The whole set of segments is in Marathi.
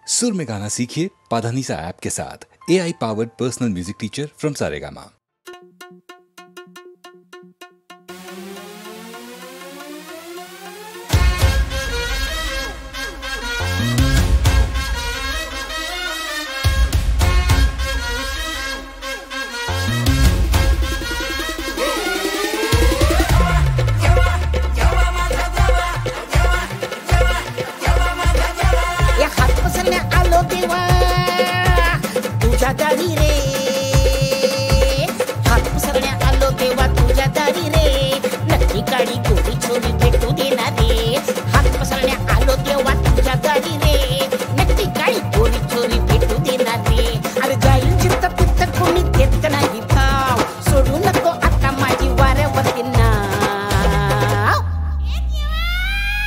सुर में गाना सीखिए पाधानीसा ऐप के साथ। AI powered personal music teacher from Saregama.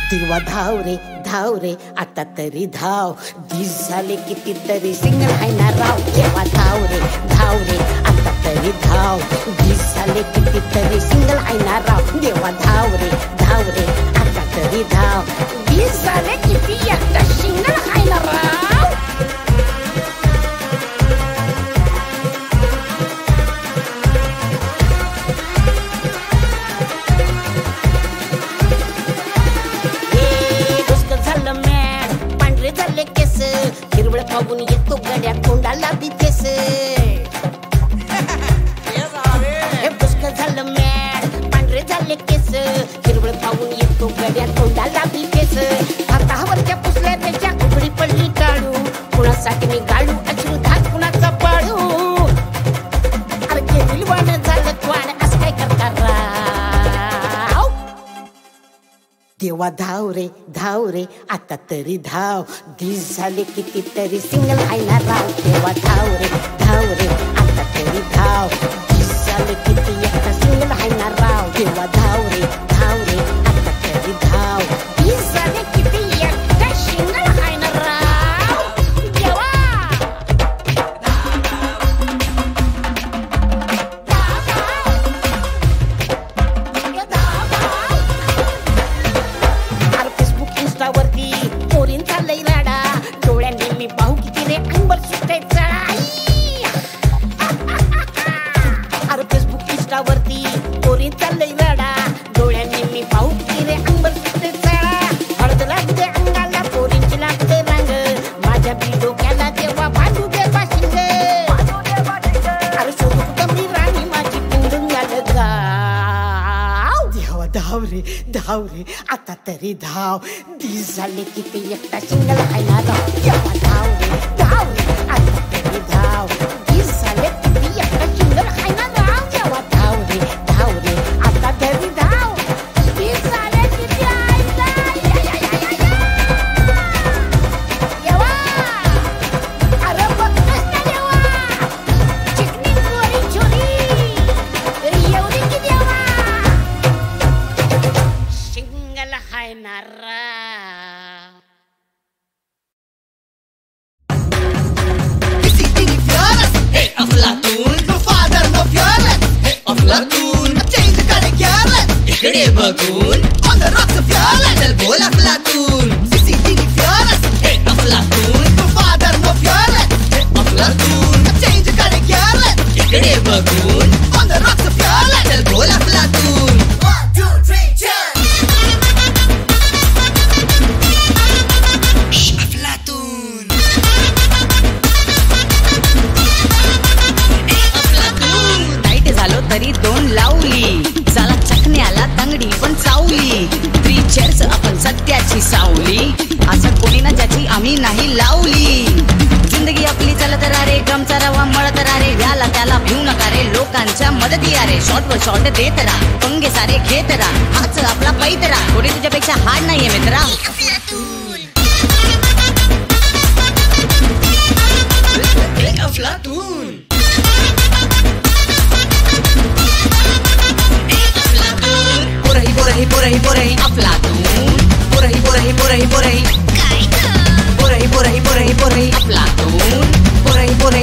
देवा धाव रे आता तरी धाव, दिस झाले कितीतरी सिंगल हाय ना राव. देवा धाव रे आता तरी धाव, दिस झाले कितीतरी सिंगल हाय ना राव. देवा धाव रे आता तरी धाव, दिस झाले किती एकटा सिंगल हाय ना राव. हिरवळ पाहून येतो गड्या तोंडाला बितेस. हे पुष्कळ झालं मॅड, पांढरे झाले केस. हिरवळ पाहून येतो गड्या तोंडाला बितेस. हातावरच्या पुसल्यापेक्षा उघडी पडली टाळू, कुणासाठी मी गाडू अश्रू धात कुणाचा पाळू. अरे केविल वाण झालं त्वाण, असं काय करता राव. देवा धाव रे आता तरी धाव, दिस झाले कितीतरी सिंगल हाय ना राव. देवा धाव रे आता तरी धाव, दिस झाले किती एकटा सिंगल हाय ना राव. देवा धाव रे आता तरी धाव, दिस झाले किती एकटा सिंगल हाय ना राव. देवा वरती पोरींचा लई राडा, डोळ्यांनी मी पाहू किती रे अंबर सुटायचा. अरे फेसबुक इंस्टावरती पोरींचा लई राडा, डोळ्यांनी मी पाहू किती रे अंबर सुटायचा. हळद लागते अंगाला पोरींची लागते रांग, माझ्या बी डोक्याला तेव्हा भांडू दे बाशिंग. अरे शोधू कमी राणी माझी पिंडून झालं गाव. देवा धाव रे आता तरी धाव, दिस झाले किती एकटा सिंगल हाय ना राव. देवा धाव रे आता तरी धाव, दिस झाले किती एकटा सिंगल हाय ना राव. देवा धाव रे आता तरी धाव, दिस झाले किती हाय ना. देवा अरे बघतोस ना देवा, चिकनी गोरी छोरी एवढी की देवा सिंगल हाय ना राव. Aflatun, no father, no fearless. Hey, Aflatun, change करे careless. इकडे बघून, on the rocks of fearless. चल बोल Aflatun, CCTV fearless. Hey, Aflatun, no father, no fearless. Hey, Aflatun, change करे careless. इकडे बघून, on the rocks of fearless. चल बोल Aflatun. 1, 2, 3, cheers. Aflatun. झालो तरी दोन लावली, झाला चकण्याला तंगडी पण चावली. 3 चेअर्स आपण सत्याची सावली, असं कोणी ना ज्याची आम्ही नाही लावली. जिंदगी आपली चालत रारे, गमचा रवा मळत रारे. याला त्याला भिऊ नका रे, लोकांच्या मदती आरे. शॉर्ट वर शॉर्ट देत राहा, पंगे सारे घेत राहा. हाच आपला पैत राहा, कोणी तुझ्यापेक्षा हाड नाहीये मित्रा. Aflatun. पोरही Aflatun, पोरही Aflatun,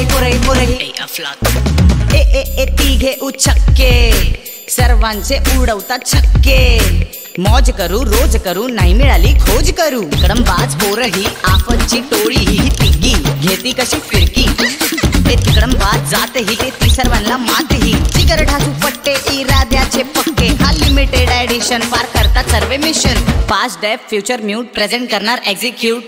पोरही Aflatun. ए तिघे उचक्के, सर्वांचे उडवता छक्के. मौज करू रोज करू नाही मिळाली खोज करू. तिकडंबाज पोरं ही आफतची टोळी ही तिघी घेती कशी फिरकी. ते तिकडंबाज जात ही ते ती सर्वांना मात ही. जिगर ढासू पट्टे इराद्याचे पक्के. हा लिमिटेड एडिशन पार करतात सर्वे मिशन. पास्ट डेफ फ्युचर म्यूट प्रेझेंट करणार एक्झिक्यूट.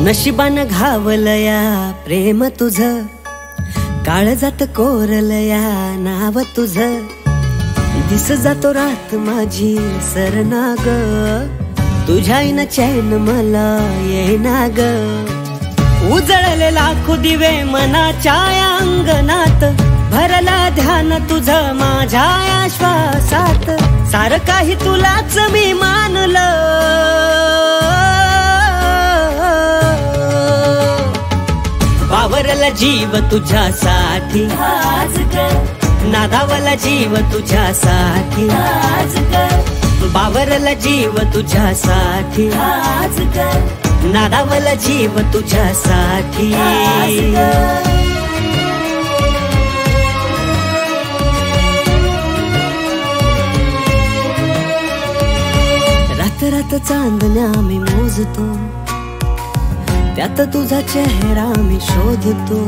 नशिबान घावलया प्रेम तुझ, काळजात कोरलया नाव तुझ. दिस जातो रात माझी सरना ग, तुझ्याईन चैन मला येईना ग. उजळले लाखो दिवे मनाच्या अंगणात, भरला ध्यान तुझ माझ्या श्वासात. सार काही तुलाच मी मानलं, वावरला जीव तुझ्यासाठी आज ग, नादावला जीव तुझ्यासाठी आज ग. बावरला जीव तुझ्यासाठी आज ग, नादावला जीव तुझ्यासाठी आज ग. आकाशात चांदण्या मी मोजतो, त्यात तुझा चेहरा मी शोधतो.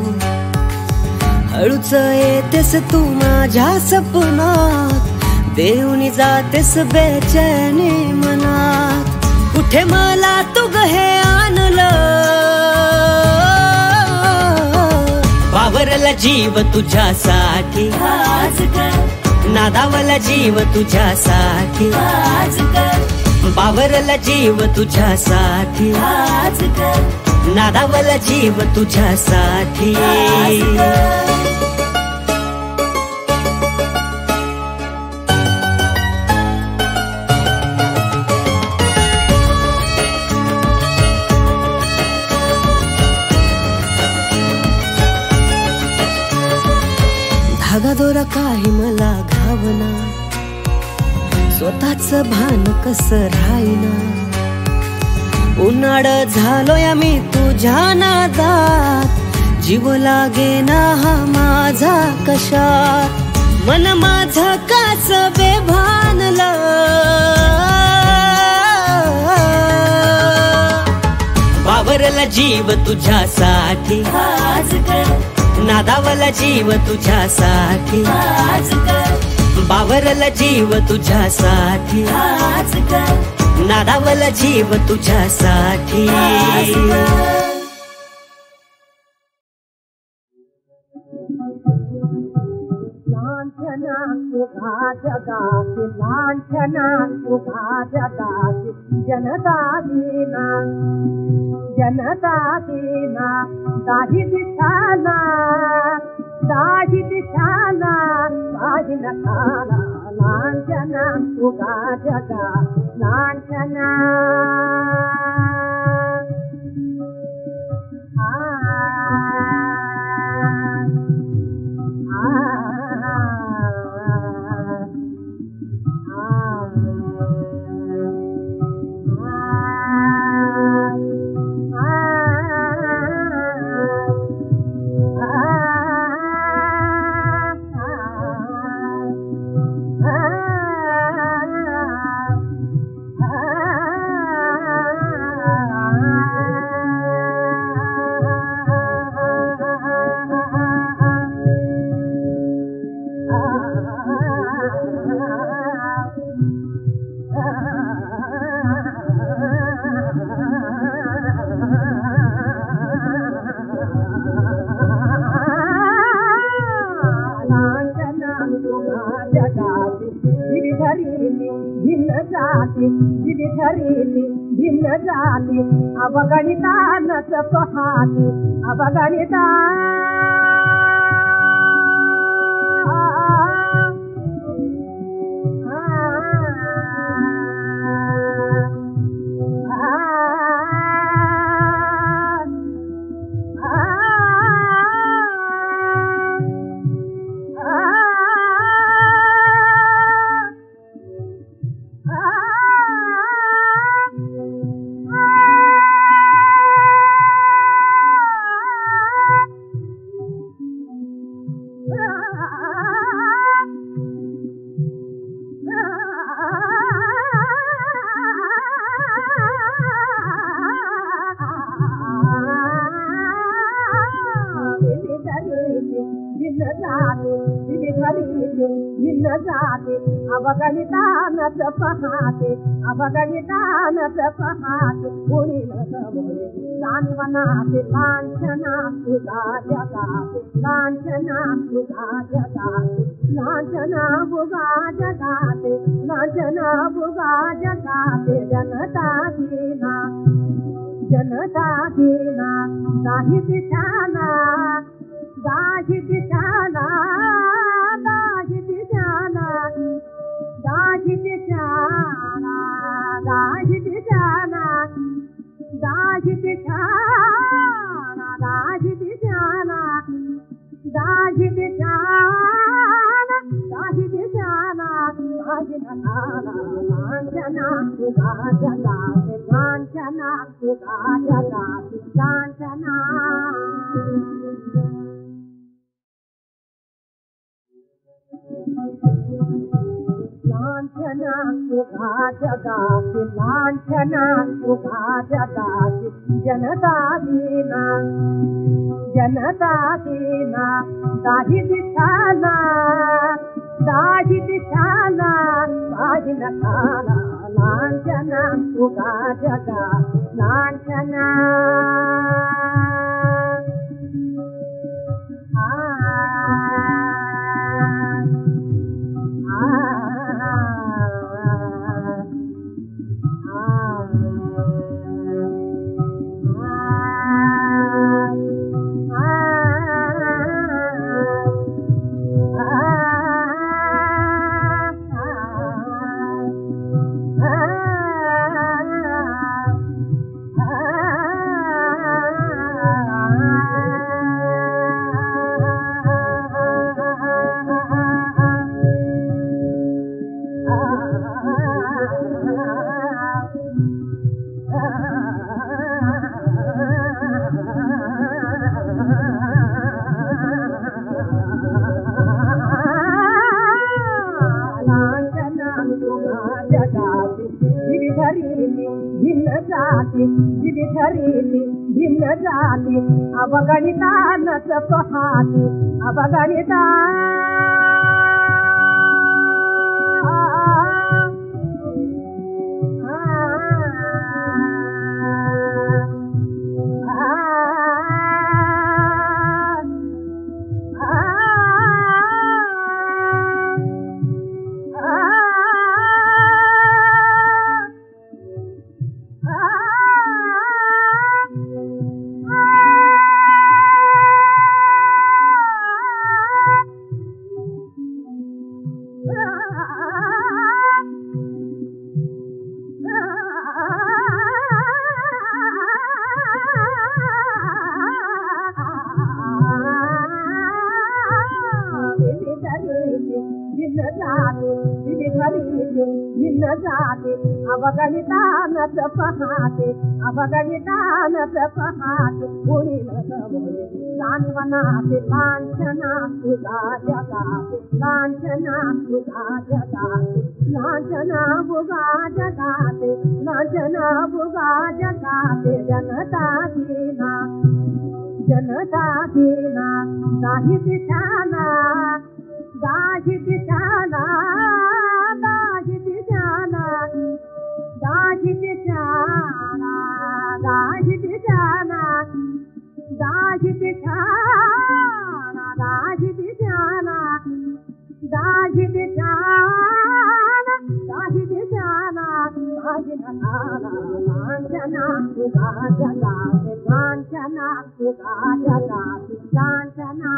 हळूच येतेस तू माझ्या सपनात, देऊनी जातेस बेचैनी मनात. कुठे मला तू ग हे आणलं, बावरला जीव तुझ्यासाठी नादावला जीव तुझ्यासाठी, बावरला जीव तुझ्यासाठी नादावला जीव तुझ्यासाठी. धागा दोरा काही मला घावना, स्वतःच भान कसं राहीना. उन्हाळ झालोय मी तुझ्या नादात, जीव लागेना हा माझा कशात. मन माझं काच बेभानलं, बावरला जीव तुझ्यासाठी नादावला जीव तुझ्यासाठी, बावरला जीव तुझ्यासाठी नादावला जीव तुझ्यासाठी. लांछना तुझा जगात, लांछना तुझा जगात, जनता दीना जनता दीना. दाही दिशाना दाही दिशाना दाही नकाना. लांछना तुझा जगात, लांछना भिन्न जाती अवगणिता नच पहाती अवगणिता. भिन्न जाती अवगणिता नच पहाते अवगणिता नच पहाते. कोणी न समोरे सांत्वनाते लांछना तुझा जगाते, लांछना तुझा जगाते, लांछना बुगा जगाते, लांछना बुगा जगाते. जनता दीना जनता दीना दाही दिशाना दाही दिशाना दाही दिशाना दाही दिशाना दाही दिशाना दाही दिशाना दाही दिशाना दाही दिशाना दाही दिशाना दाही नकाना. लांछना तुझा जगाते, लांछना तुझा जगाते, लांछना. लांछना लांछना उगा जगाची लांछना उगा जगाची जनता दीना दाही दिशाना काही नकाला लांछना उगा जगा लांछना भिन्न जाती अवगणिता नच पहाती अवगणिता अवगणिता नच पहाते अवगणिता नच पहाते उडील सवळे लांछनाते लांछना उगा जगाते लांछना उगा जगाते लांछना उगा जगाते लांछना उगा जगाते जनता दीना दाही दिशाना दाही दिशाना लांछना उगा जगाते लांछना उगा जगाते लांछना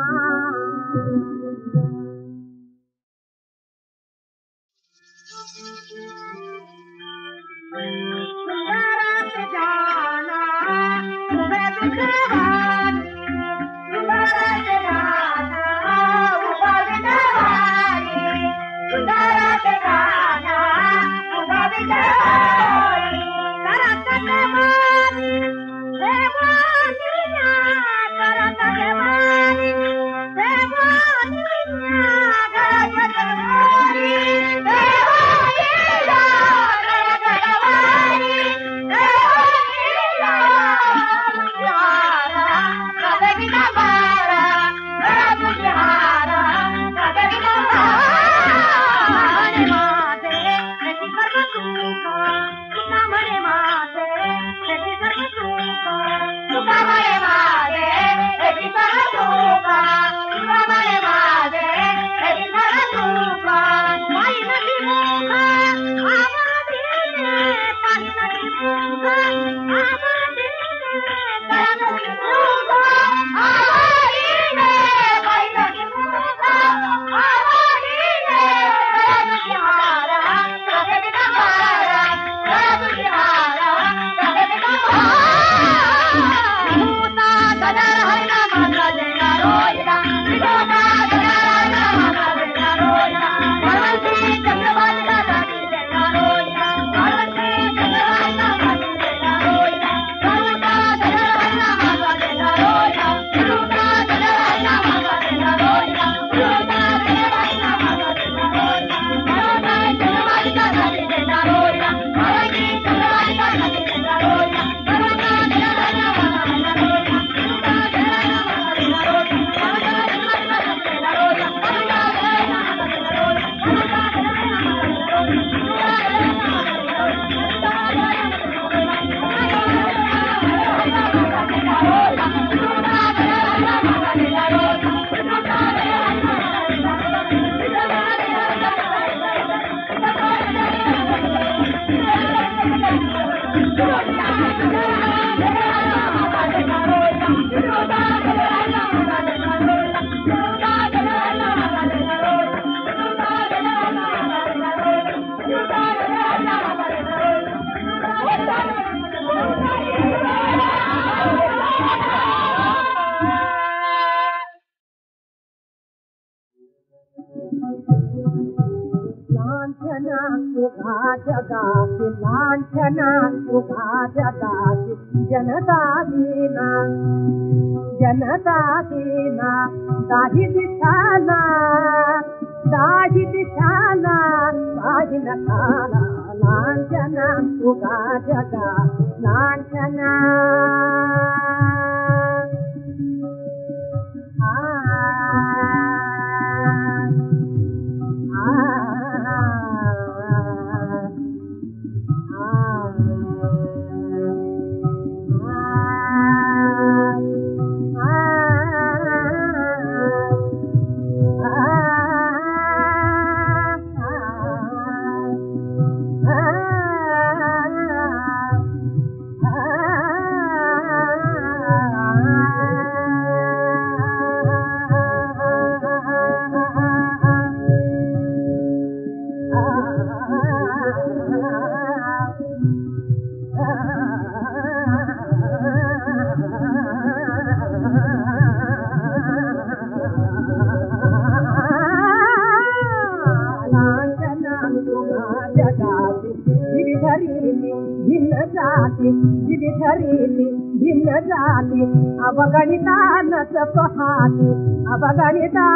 तुका जगाची लांछना तुका जगाची जनता दीना दाही दिशाना काही नकाला लांछना तुका जगा लांछना भिन्न जाती अवगणिता नच पहाती अवगणिता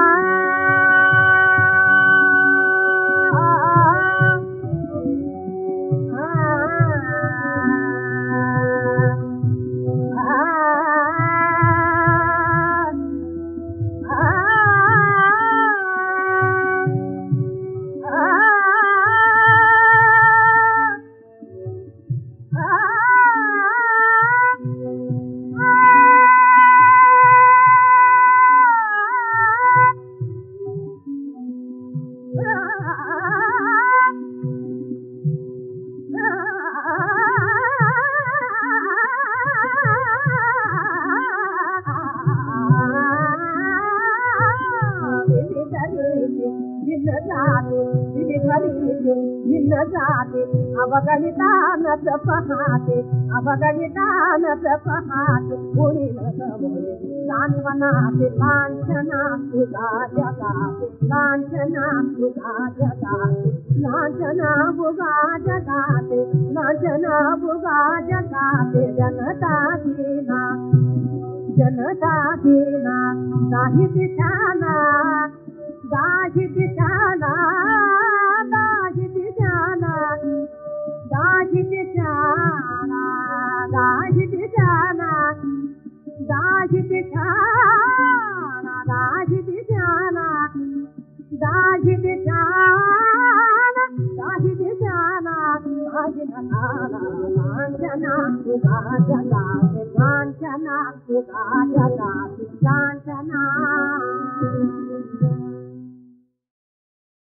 भिन्न जाती अवगणिता नच पहाते अवगणिता नच पहाते कोणी न समोरे सांत्वनाते लांछना तुका जगाते लांछना तुका जगाते लांछना बुगा जगाते लांछना बुगा जगाते जनता दीना दाही दिशाना दाही दिशाना लांछना तुका जगाते लांछना तुका जगाते लांछना